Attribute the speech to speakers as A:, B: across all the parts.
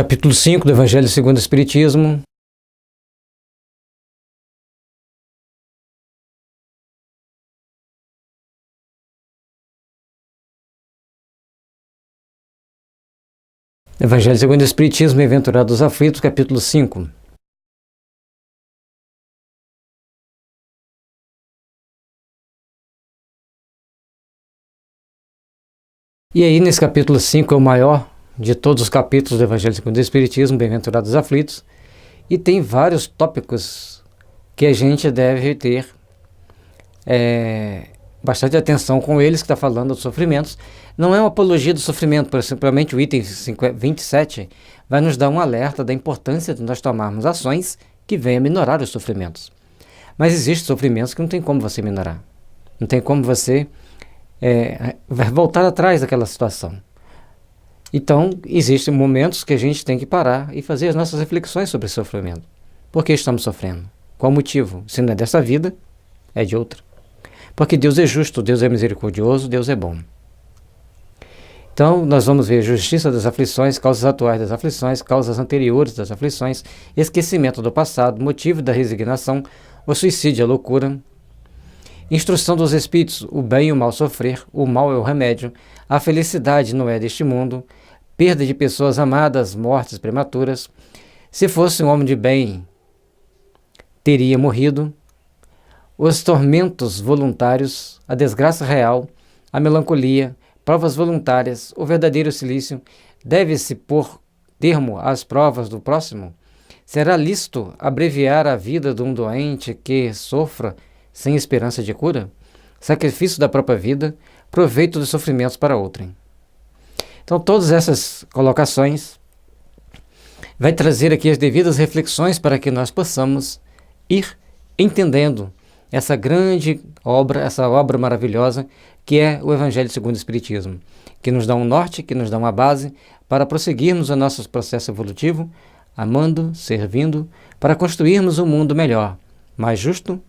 A: Capítulo 5 do Evangelho segundo o Espiritismo. Evangelho segundo o Espiritismo, Bem-aventurados os aflitos, capítulo 5. E aí, nesse capítulo 5, é o maior de todos os capítulos do Evangelho segundo o Espiritismo, Bem-aventurados os aflitos, e tem vários tópicos que a gente deve ter bastante atenção com eles, que está falando dos sofrimentos. Não é uma apologia do sofrimento, principalmente o item 27 vai nos dar um alerta da importância de nós tomarmos ações que venham minorar os sofrimentos. Mas existem sofrimentos que não tem como você minorar, não tem como você voltar atrás daquela situação. Então, existem momentos que a gente tem que parar e fazer as nossas reflexões sobre o sofrimento. Por que estamos sofrendo? Qual o motivo? Se não é dessa vida, é de outra. Porque Deus é justo, Deus é misericordioso, Deus é bom. Então, nós vamos ver justiça das aflições, causas atuais das aflições, causas anteriores das aflições, esquecimento do passado, motivo da resignação, o suicídio, a loucura, instrução dos espíritos, o bem e o mal sofrer, o mal é o remédio, a felicidade não é deste mundo, perda de pessoas amadas, mortes prematuras, se fosse um homem de bem, teria morrido, os tormentos voluntários, a desgraça real, a melancolia, provas voluntárias, o verdadeiro silício, deve-se pôr termo às provas do próximo? Será lícito abreviar a vida de um doente que sofra sem esperança de cura? Sacrifício da própria vida, proveito dos sofrimentos para outrem. Então, todas essas colocações vai trazer aqui as devidas reflexões para que nós possamos ir entendendo essa grande obra, essa obra maravilhosa que é o Evangelho segundo o Espiritismo, que nos dá um norte, que nos dá uma base para prosseguirmos o nosso processo evolutivo, amando, servindo, para construirmos um mundo melhor, mais justo,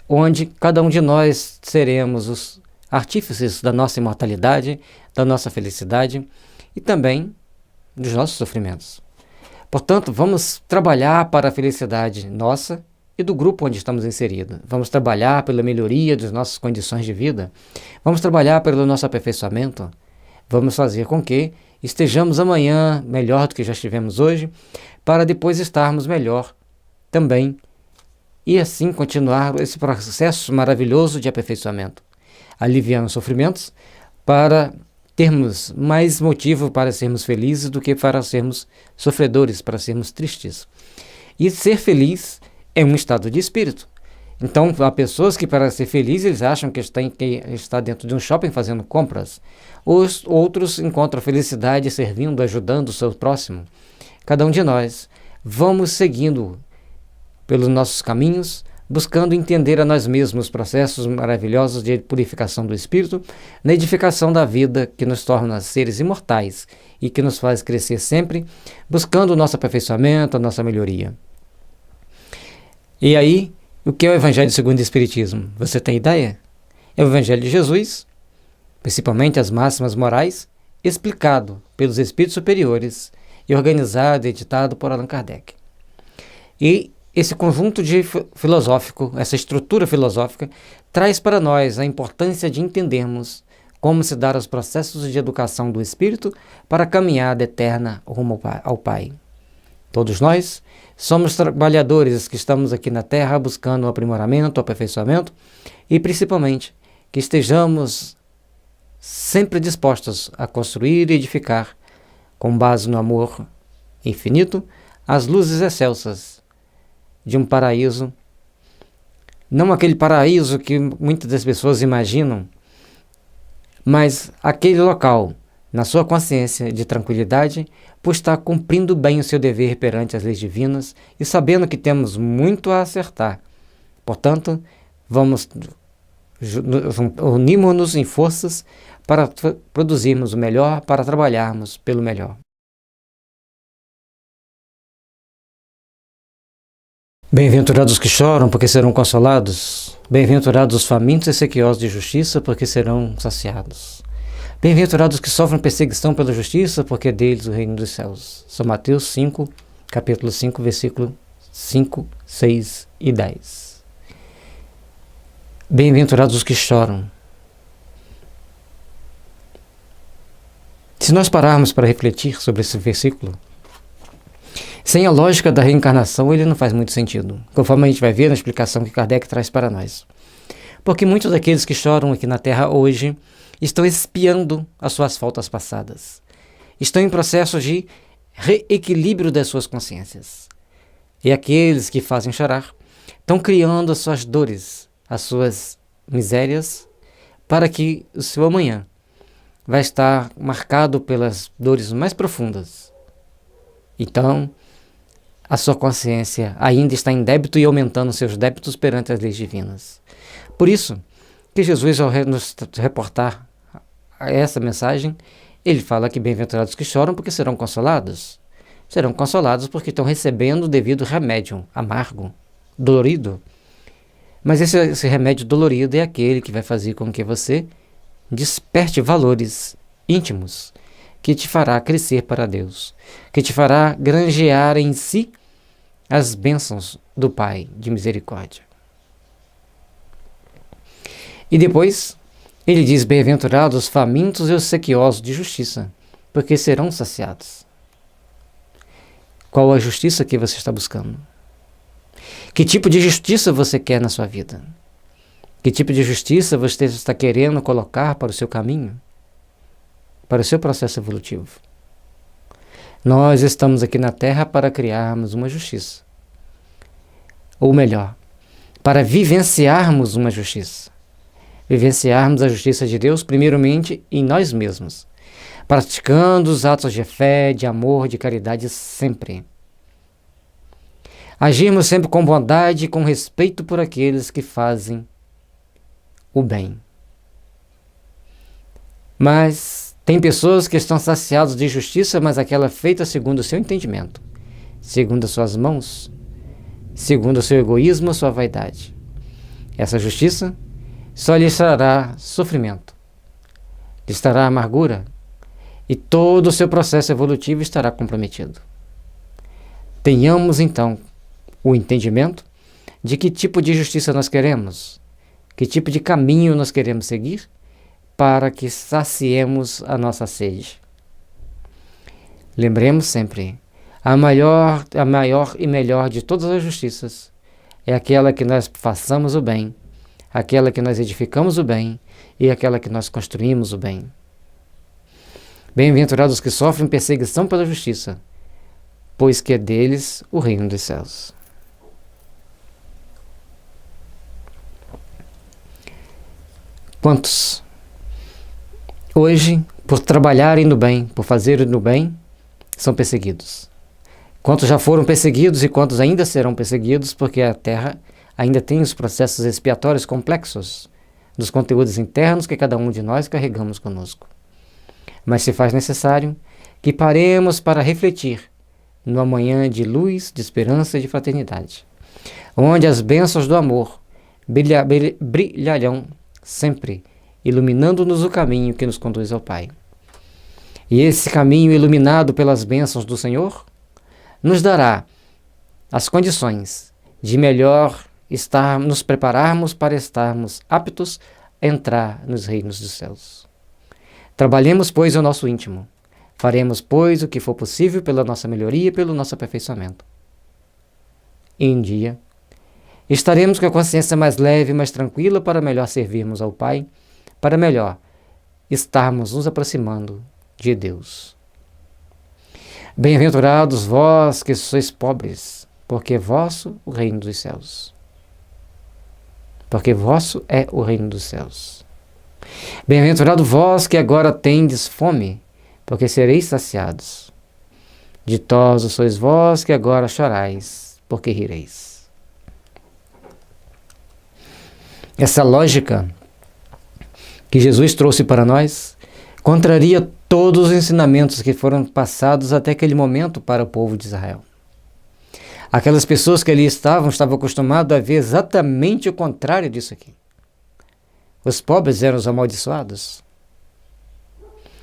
A: onde cada um de nós seremos os artífices da nossa imortalidade, da nossa felicidade e também dos nossos sofrimentos. Portanto, vamos trabalhar para a felicidade nossa e do grupo onde estamos inseridos. Vamos trabalhar pela melhoria das nossas condições de vida. Vamos trabalhar pelo nosso aperfeiçoamento. Vamos fazer com que estejamos amanhã melhor do que já estivemos hoje, para depois estarmos melhor também e assim continuar esse processo maravilhoso de aperfeiçoamento, aliviando os sofrimentos para termos mais motivo para sermos felizes do que para sermos sofredores, para sermos tristes. E ser feliz é um estado de espírito. Então, há pessoas que, para ser felizes, eles acham que está dentro de um shopping fazendo compras. Os outros encontram felicidade servindo, ajudando o seu próximo. Cada um de nós vamos seguindo pelos nossos caminhos, buscando entender a nós mesmos os processos maravilhosos de purificação do espírito, na edificação da vida que nos torna seres imortais e que nos faz crescer sempre, buscando o nosso aperfeiçoamento, a nossa melhoria. E aí, o que é o Evangelho segundo o Espiritismo? Você tem ideia? É o Evangelho de Jesus, principalmente as máximas morais, explicado pelos espíritos superiores e organizado e editado por Allan Kardec. E esse conjunto filosófico, essa estrutura filosófica, traz para nós a importância de entendermos como se dar os processos de educação do espírito para a caminhada eterna rumo ao Pai. Todos nós somos trabalhadores que estamos aqui na Terra buscando o aprimoramento, o aperfeiçoamento e, principalmente, que estejamos sempre dispostos a construir e edificar, com base no amor infinito, as luzes excelsas de um paraíso, não aquele paraíso que muitas das pessoas imaginam, mas aquele local, na sua consciência de tranquilidade, por estar cumprindo bem o seu dever perante as leis divinas e sabendo que temos muito a acertar. Portanto, unimos-nos em forças para produzirmos o melhor, para trabalharmos pelo melhor. Bem-aventurados os que choram, porque serão consolados. Bem-aventurados os famintos e sequiosos de justiça, porque serão saciados. Bem-aventurados que sofrem perseguição pela justiça, porque é deles o reino dos céus. São Mateus 5, capítulo 5, versículo 5, 6 e 10. Bem-aventurados os que choram. Se nós pararmos para refletir sobre esse versículo, sem a lógica da reencarnação, ele não faz muito sentido, conforme a gente vai ver na explicação que Kardec traz para nós. Porque muitos daqueles que choram aqui na Terra hoje estão expiando as suas faltas passadas. Estão em processo de reequilíbrio das suas consciências. E aqueles que fazem chorar estão criando as suas dores, as suas misérias, para que o seu amanhã vai estar marcado pelas dores mais profundas. Então, a sua consciência ainda está em débito e aumentando seus débitos perante as leis divinas. Por isso, que Jesus, ao nos reportar essa mensagem, ele fala que bem-aventurados que choram porque serão consolados. Serão consolados porque estão recebendo o devido remédio amargo, dolorido. Mas esse remédio dolorido é aquele que vai fazer com que você desperte valores íntimos, que te fará crescer para Deus, que te fará granjear em si as bênçãos do Pai de misericórdia. E depois, ele diz, bem-aventurados os famintos e os sequiosos de justiça, porque serão saciados. Qual a justiça que você está buscando? Que tipo de justiça você quer na sua vida? Que tipo de justiça você está querendo colocar para o seu caminho? Para o seu processo evolutivo? Nós estamos aqui na Terra para criarmos uma justiça. Ou melhor, para vivenciarmos uma justiça. Vivenciarmos a justiça de Deus, primeiramente, em nós mesmos. Praticando os atos de fé, de amor, de caridade sempre. Agirmos sempre com bondade e com respeito por aqueles que fazem o bem. Mas tem pessoas que estão saciadas de justiça, mas aquela feita segundo o seu entendimento, segundo as suas mãos, segundo o seu egoísmo, a sua vaidade. Essa justiça só lhe trará sofrimento, lhe trará amargura, e todo o seu processo evolutivo estará comprometido. Tenhamos, então, o entendimento de que tipo de justiça nós queremos, que tipo de caminho nós queremos seguir, para que saciemos a nossa sede. Lembremos sempre, a maior e melhor de todas as justiças é aquela que nós façamos o bem, aquela que nós edificamos o bem e aquela que nós construímos o bem. Bem-aventurados que sofrem perseguição pela justiça, pois que é deles o reino dos céus. Quantos hoje, por trabalharem no bem, por fazerem no bem, são perseguidos? Quantos já foram perseguidos e quantos ainda serão perseguidos, porque a Terra ainda tem os processos expiatórios complexos dos conteúdos internos que cada um de nós carregamos conosco. Mas se faz necessário que paremos para refletir no amanhã de luz, de esperança e de fraternidade, onde as bênçãos do amor brilharão sempre, iluminando-nos o caminho que nos conduz ao Pai. E esse caminho iluminado pelas bênçãos do Senhor nos dará as condições de melhor nos prepararmos para estarmos aptos a entrar nos reinos dos céus. Trabalhemos, pois, o nosso íntimo. Faremos, pois, o que for possível pela nossa melhoria e pelo nosso aperfeiçoamento. E um dia estaremos com a consciência mais leve e mais tranquila para melhor servirmos ao Pai, para melhor estarmos nos aproximando de Deus. Bem-aventurados vós que sois pobres, porque é vosso o reino dos céus. Porque vosso é o reino dos céus. Bem-aventurado vós que agora tendes fome, porque sereis saciados. Ditosos sois vós que agora chorais, porque rireis. Essa lógica que Jesus trouxe para nós contraria todos os ensinamentos que foram passados até aquele momento para o povo de Israel. Aquelas pessoas que ali estavam acostumadas a ver exatamente o contrário disso aqui. Os pobres eram os amaldiçoados.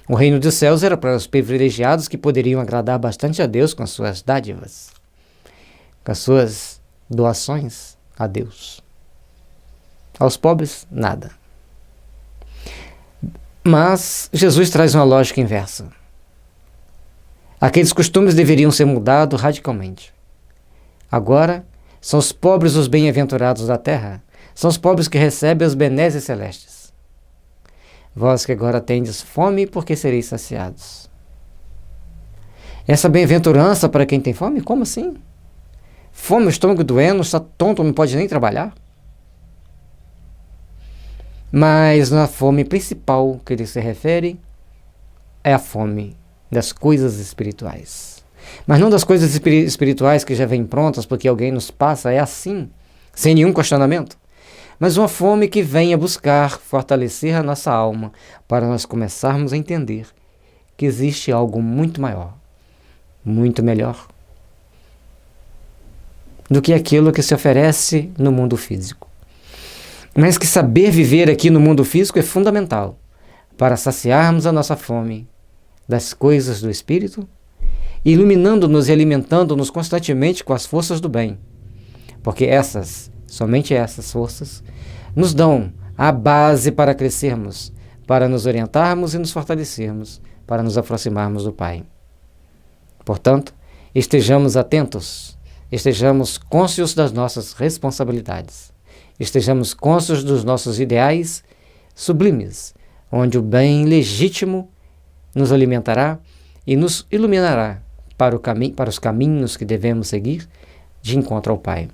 A: O reino dos céus era para os privilegiados que poderiam agradar bastante a Deus com as suas dádivas, com as suas doações a Deus. Aos pobres, nada. Mas Jesus traz uma lógica inversa. Aqueles costumes deveriam ser mudados radicalmente. Agora, são os pobres os bem-aventurados da terra, são os pobres que recebem os benesses celestes. Vós que agora tendes fome, porque sereis saciados. Essa bem-aventurança para quem tem fome? Como assim? Fome, o estômago doendo, está tonto, não pode nem trabalhar? Mas na fome principal que ele se refere é a fome das coisas espirituais. Mas não das coisas espirituais que já vêm prontas porque alguém nos passa, é assim, sem nenhum questionamento. Mas uma fome que venha buscar fortalecer a nossa alma para nós começarmos a entender que existe algo muito maior, muito melhor do que aquilo que se oferece no mundo físico. Mas que saber viver aqui no mundo físico é fundamental para saciarmos a nossa fome das coisas do Espírito, iluminando-nos e alimentando-nos constantemente com as forças do bem. Porque somente essas forças, nos dão a base para crescermos, para nos orientarmos e nos fortalecermos, para nos aproximarmos do Pai. Portanto, estejamos atentos, estejamos cônscios das nossas responsabilidades. Estejamos cônscios dos nossos ideais sublimes, onde o bem legítimo nos alimentará e nos iluminará para os caminhos que devemos seguir de encontro ao Pai.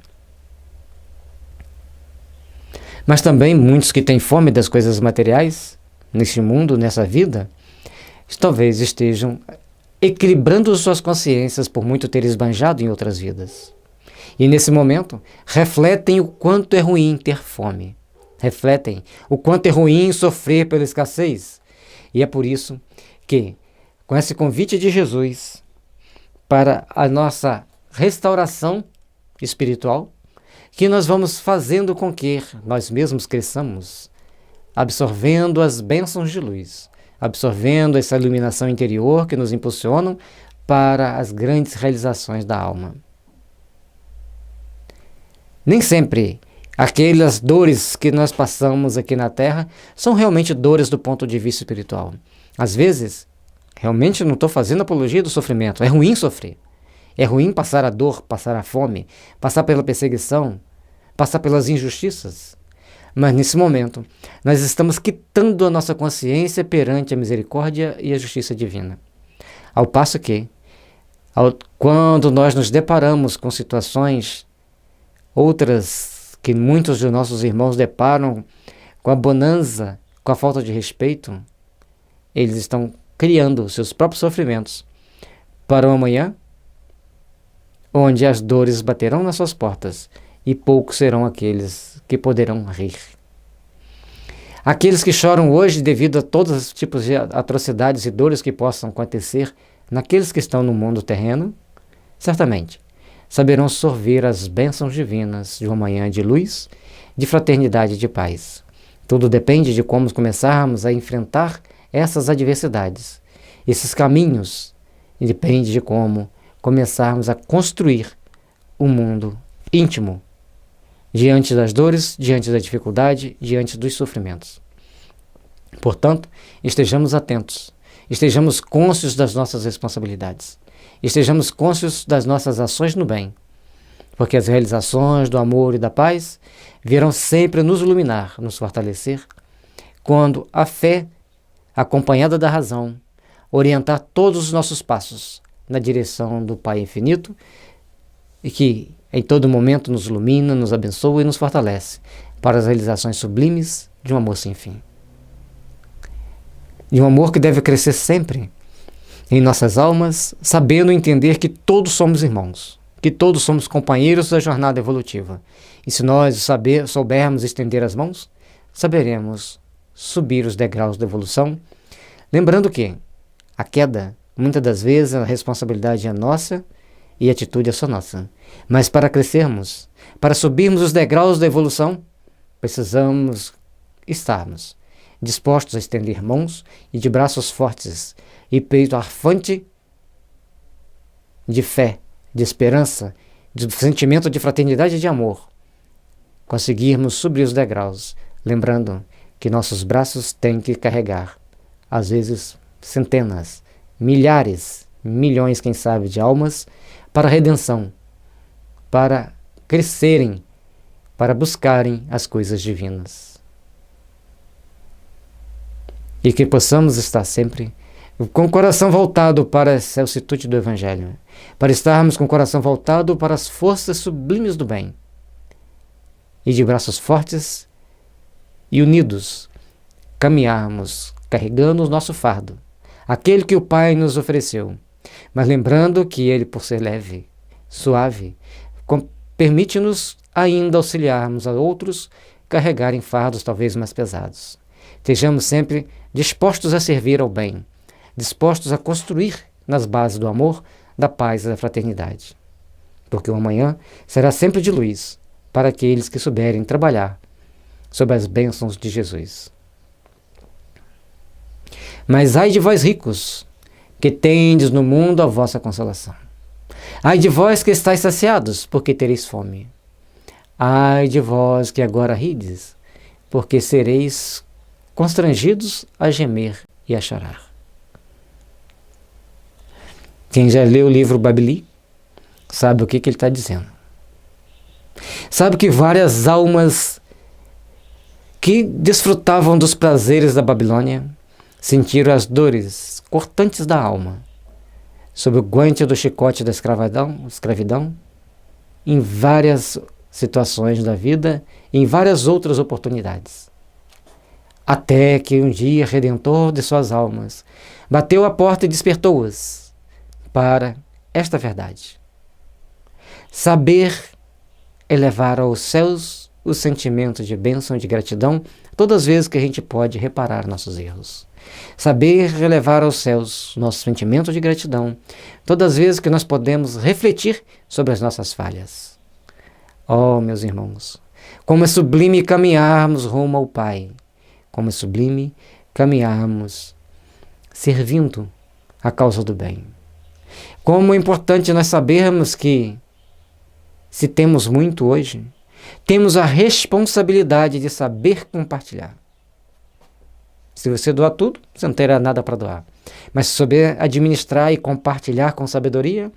A: Mas também muitos que têm fome das coisas materiais, neste mundo, nessa vida, talvez estejam equilibrando suas consciências por muito ter esbanjado em outras vidas. E nesse momento, refletem o quanto é ruim ter fome. Refletem o quanto é ruim sofrer pela escassez. E é por isso que, com esse convite de Jesus para a nossa restauração espiritual, que nós vamos fazendo com que nós mesmos cresçamos, absorvendo as bênçãos de luz, absorvendo essa iluminação interior que nos impulsionam para as grandes realizações da alma. Nem sempre aquelas dores que nós passamos aqui na Terra são realmente dores do ponto de vista espiritual. Às vezes, realmente não estou fazendo apologia do sofrimento. É ruim sofrer. É ruim passar a dor, passar a fome, passar pela perseguição, passar pelas injustiças. Mas nesse momento, nós estamos quitando a nossa consciência perante a misericórdia e a justiça divina. Ao passo que, quando nós nos deparamos com situações outras que muitos de nossos irmãos deparam com a bonança, com a falta de respeito, eles estão criando seus próprios sofrimentos para um amanhã onde as dores baterão nas suas portas e poucos serão aqueles que poderão rir. Aqueles que choram hoje devido a todos os tipos de atrocidades e dores que possam acontecer naqueles que estão no mundo terreno, certamente saberão sorver as bênçãos divinas de uma manhã de luz, de fraternidade e de paz. Tudo depende de como começarmos a enfrentar essas adversidades, esses caminhos, e depende de como começarmos a construir um mundo íntimo, diante das dores, diante da dificuldade, diante dos sofrimentos. Portanto, estejamos atentos, estejamos cônscios das nossas responsabilidades, estejamos cônscios das nossas ações no bem, porque as realizações do amor e da paz virão sempre nos iluminar, nos fortalecer, quando a fé, acompanhada da razão, orientar todos os nossos passos na direção do Pai infinito, e que em todo momento nos ilumina, nos abençoa e nos fortalece para as realizações sublimes de um amor sem fim. De um amor que deve crescer sempre em nossas almas, sabendo entender que todos somos irmãos, que todos somos companheiros da jornada evolutiva. E se nós soubermos estender as mãos, saberemos subir os degraus da evolução, lembrando que a queda, muitas das vezes, a responsabilidade é nossa e a atitude é só nossa. Mas para crescermos, para subirmos os degraus da evolução, precisamos estarmos dispostos a estender mãos e de braços fortes e peito arfante de fé, de esperança, de sentimento de fraternidade e de amor, conseguirmos subir os degraus, lembrando que nossos braços têm que carregar, às vezes, centenas, milhares, milhões, quem sabe, de almas para a redenção, para crescerem, para buscarem as coisas divinas. E que possamos estar sempre com o coração voltado para a celsitude do Evangelho, para estarmos com o coração voltado para as forças sublimes do bem, e de braços fortes e unidos, caminharmos carregando o nosso fardo, aquele que o Pai nos ofereceu, mas lembrando que ele, por ser leve, suave, permite-nos ainda auxiliarmos a outros carregarem fardos talvez mais pesados. Estejamos sempre dispostos a servir ao bem, dispostos a construir nas bases do amor, da paz e da fraternidade. Porque o amanhã será sempre de luz para aqueles que souberem trabalhar sob as bênçãos de Jesus. Mas ai de vós ricos, que tendes no mundo a vossa consolação. Ai de vós que estáis saciados, porque tereis fome. Ai de vós que agora rides, porque sereis constrangidos a gemer e a chorar. Quem já leu o livro Babili sabe o que ele está dizendo. Sabe que várias almas que desfrutavam dos prazeres da Babilônia sentiram as dores cortantes da alma sob o guante do chicote da escravidão em várias situações da vida e em várias outras oportunidades. Até que um dia Redentor de suas almas bateu a porta e despertou-as para esta verdade. Saber elevar aos céus o sentimento de bênção e de gratidão todas as vezes que a gente pode reparar nossos erros. Saber elevar aos céus nosso sentimento de gratidão todas as vezes que nós podemos refletir sobre as nossas falhas. Oh, meus irmãos, como é sublime caminharmos rumo ao Pai, como é sublime caminharmos servindo a causa do bem. Como é importante nós sabermos que, se temos muito hoje, temos a responsabilidade de saber compartilhar. Se você doar tudo, você não terá nada para doar. Mas se souber administrar e compartilhar com sabedoria,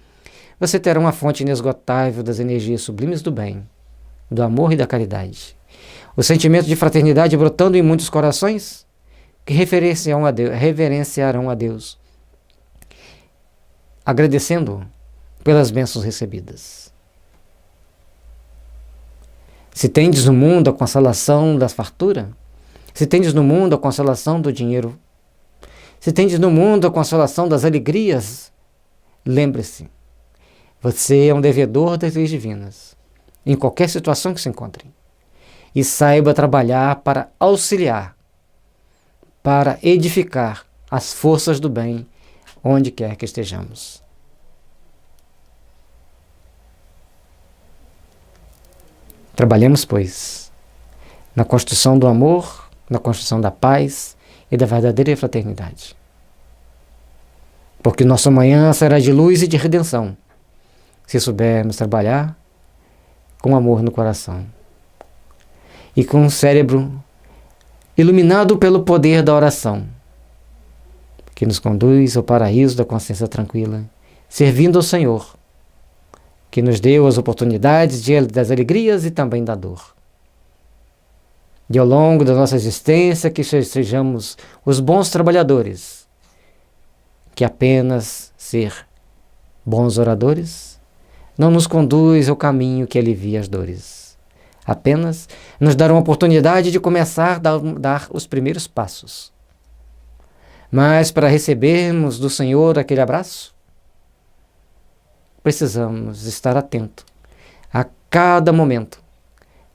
A: você terá uma fonte inesgotável das energias sublimes do bem, do amor e da caridade. O sentimento de fraternidade brotando em muitos corações que reverenciarão a Deus, agradecendo pelas bênçãos recebidas. Se tendes no mundo a consolação da fartura, se tendes no mundo a consolação do dinheiro, se tendes no mundo a consolação das alegrias, lembre-se, você é um devedor das leis divinas, em qualquer situação que se encontre. E saiba trabalhar para auxiliar, para edificar as forças do bem, onde quer que estejamos. Trabalhemos, pois, na construção do amor, na construção da paz e da verdadeira fraternidade. Porque nosso amanhã será de luz e de redenção, se soubermos trabalhar com amor no coração e com o cérebro iluminado pelo poder da oração, que nos conduz ao paraíso da consciência tranquila, servindo ao Senhor, que nos deu as oportunidades das alegrias e também da dor. E ao longo da nossa existência, que sejamos os bons trabalhadores, que apenas ser bons oradores não nos conduz ao caminho que alivia as dores. Apenas nos dar uma oportunidade de começar a dar os primeiros passos. Mas para recebermos do Senhor aquele abraço, precisamos estar atentos a cada momento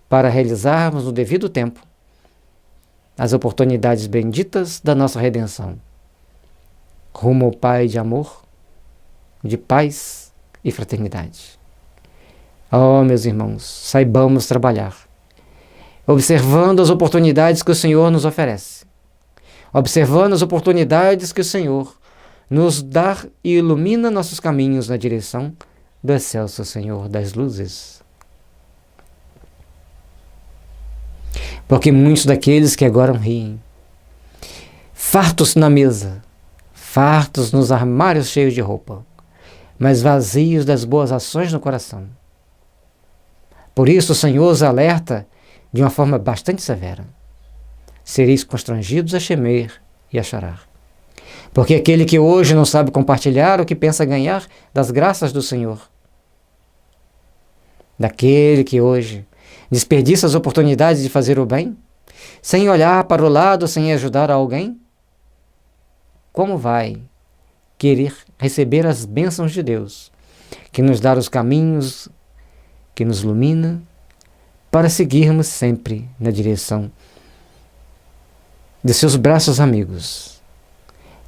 A: para realizarmos no devido tempo as oportunidades benditas da nossa redenção, rumo ao Pai de amor, de paz e fraternidade. Oh, meus irmãos, saibamos trabalhar, observando as oportunidades que o Senhor nos oferece, observando as oportunidades que o Senhor nos dá e ilumina nossos caminhos na direção do excelso Senhor das luzes. Porque muitos daqueles que agora riem, fartos na mesa, fartos nos armários cheios de roupa, mas vazios das boas ações no coração. Por isso o Senhor os alerta de uma forma bastante severa. Sereis constrangidos a gemer e a chorar. Porque aquele que hoje não sabe compartilhar o que pensa ganhar das graças do Senhor, daquele que hoje desperdiça as oportunidades de fazer o bem, sem olhar para o lado, sem ajudar alguém, como vai querer receber as bênçãos de Deus, que nos dá os caminhos, que nos ilumina, para seguirmos sempre na direção de seus braços amigos,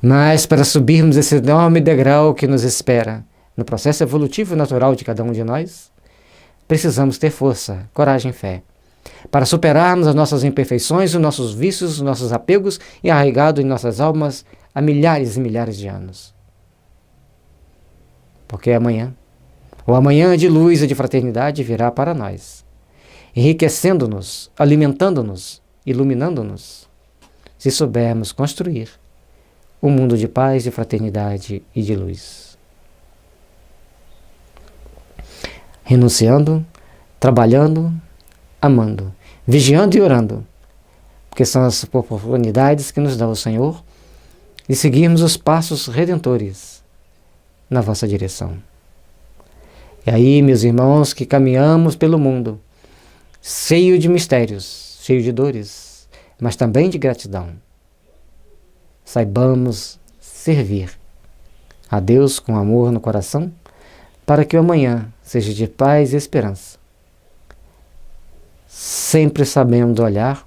A: mas para subirmos esse enorme degrau que nos espera no processo evolutivo natural de cada um de nós, precisamos ter força, coragem e fé, para superarmos as nossas imperfeições, os nossos vícios, os nossos apegos e arraigados em nossas almas há milhares e milhares de anos. Porque amanhã, o amanhã de luz e de fraternidade virá para nós, enriquecendo-nos, alimentando-nos, iluminando-nos, se soubermos construir um mundo de paz, de fraternidade e de luz. Renunciando, trabalhando, amando, vigiando e orando, porque são as oportunidades que nos dá o Senhor de seguirmos os passos redentores na vossa direção. E aí, meus irmãos, que caminhamos pelo mundo, cheio de mistérios, cheio de dores, mas também de gratidão, saibamos servir a Deus com amor no coração, para que o amanhã seja de paz e esperança, sempre sabendo olhar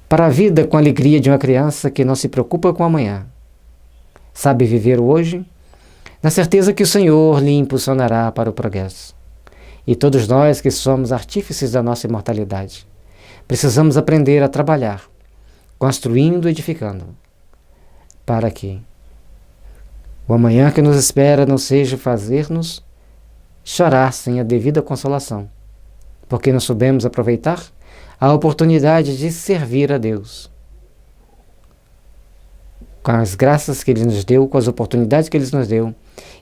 A: para a vida com a alegria de uma criança que não se preocupa com o amanhã, sabe viver o hoje, na certeza que o Senhor lhe impulsionará para o progresso. E todos nós que somos artífices da nossa imortalidade, precisamos aprender a trabalhar, construindo e edificando, para que o amanhã que nos espera não seja fazer-nos chorar sem a devida consolação, porque não soubemos aproveitar a oportunidade de servir a Deus, com as graças que Ele nos deu, com as oportunidades que Ele nos deu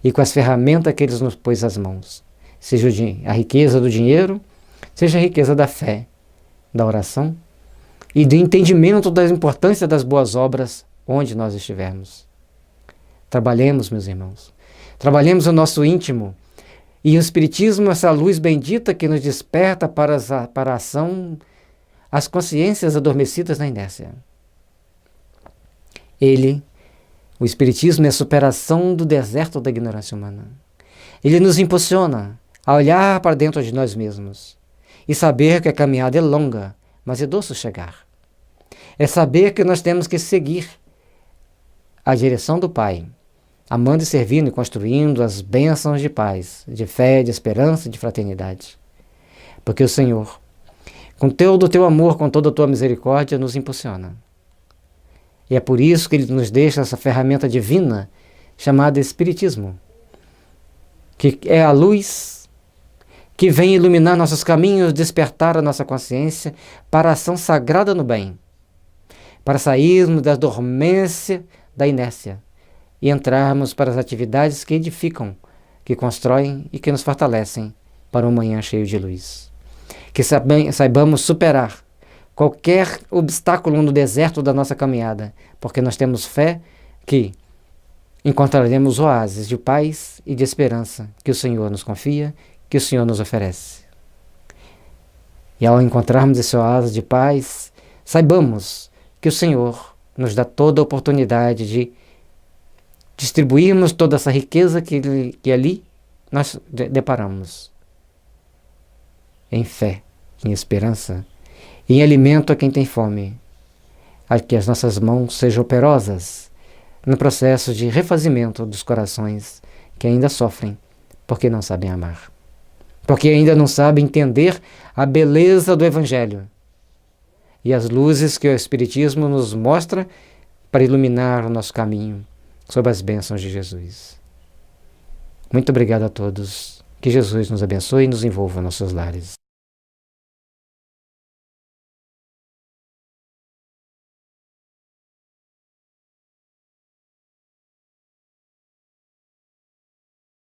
A: e com as ferramentas que Ele nos pôs às mãos, seja a riqueza do dinheiro, seja a riqueza da fé, da oração e do entendimento da importância das boas obras onde nós estivermos. Trabalhemos, meus irmãos, trabalhemos o nosso íntimo, e o Espiritismo, essa luz bendita que nos desperta para a ação, as consciências adormecidas na inércia. O Espiritismo é a superação do deserto da ignorância humana. Ele nos impulsiona a olhar para dentro de nós mesmos e saber que a caminhada é longa, mas é doce chegar. É saber que nós temos que seguir a direção do Pai, amando e servindo e construindo as bênçãos de paz, de fé, de esperança e de fraternidade. Porque o Senhor, com todo o teu amor, com toda a tua misericórdia, nos impulsiona. E é por isso que Ele nos deixa essa ferramenta divina chamada Espiritismo, que é a luz que vem iluminar nossos caminhos, despertar a nossa consciência para a ação sagrada no bem, para sairmos da dormência, da inércia, e entrarmos para as atividades que edificam, que constroem e que nos fortalecem para um amanhã cheio de luz. Que saibamos superar qualquer obstáculo no deserto da nossa caminhada, porque nós temos fé que encontraremos oásis de paz e de esperança que o Senhor nos confia, que o Senhor nos oferece. E ao encontrarmos esse oásis de paz, saibamos que o Senhor nos dá toda a oportunidade de distribuirmos toda essa riqueza que ali nós deparamos. Em fé, em esperança, em alimento a quem tem fome, a que as nossas mãos sejam operosas no processo de refazimento dos corações que ainda sofrem porque não sabem amar, porque ainda não sabem entender a beleza do Evangelho. e as luzes que o Espiritismo nos mostra para iluminar o nosso caminho sob as bênçãos de Jesus. Muito obrigado a todos. Que Jesus nos abençoe e nos envolva em nossos lares.